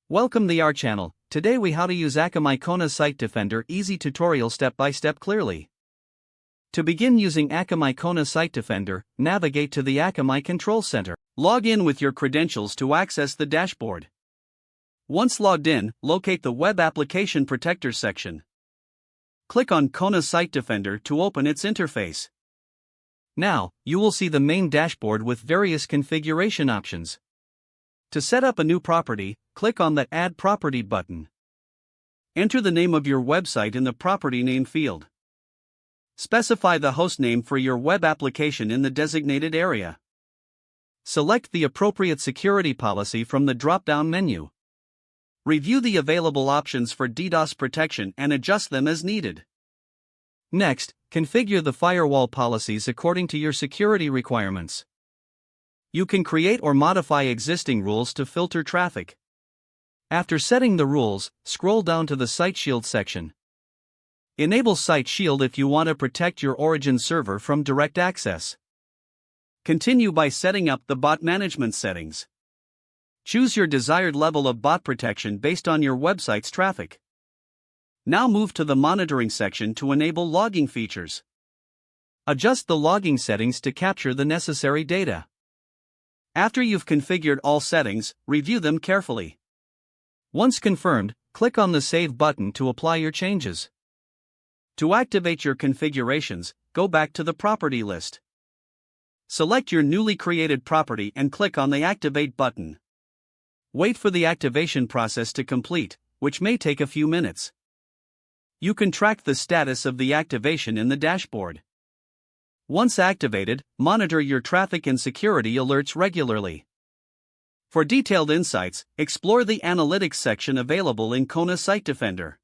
Welcome to our channel. Today we how to use Akamai Kona Site Defender easy tutorial step by step clearly. To begin using Akamai Kona Site Defender, navigate to the Akamai Control Center. Log in with your credentials to access the dashboard. Once logged in, locate the Web Application Protector section. Click on Kona Site Defender to open its interface. Now, you will see the main dashboard with various configuration options. To set up a new property, click on the Add Property button. Enter the name of your website in the property name field. Specify the host name for your web application in the designated area. Select the appropriate security policy from the drop-down menu. Review the available options for DDoS protection and adjust them as needed. Next, configure the firewall policies according to your security requirements. You can create or modify existing rules to filter traffic. After setting the rules, scroll down to the Site Shield section. Enable Site Shield if you want to protect your origin server from direct access. Continue by setting up the bot management settings. Choose your desired level of bot protection based on your website's traffic. Now move to the monitoring section to enable logging features. Adjust the logging settings to capture the necessary data. After you've configured all settings, review them carefully. Once confirmed, click on the Save button to apply your changes. To activate your configurations, go back to the property list. Select your newly created property and click on the Activate button. Wait for the activation process to complete, which may take a few minutes. You can track the status of the activation in the dashboard. Once activated, monitor your traffic and security alerts regularly. For detailed insights, explore the Analytics section available in Kona Site Defender.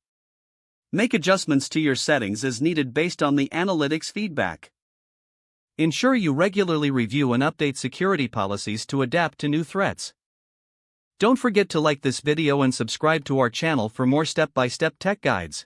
Make adjustments to your settings as needed based on the analytics feedback. Ensure you regularly review and update security policies to adapt to new threats. Don't forget to like this video and subscribe to our channel for more step-by-step tech guides.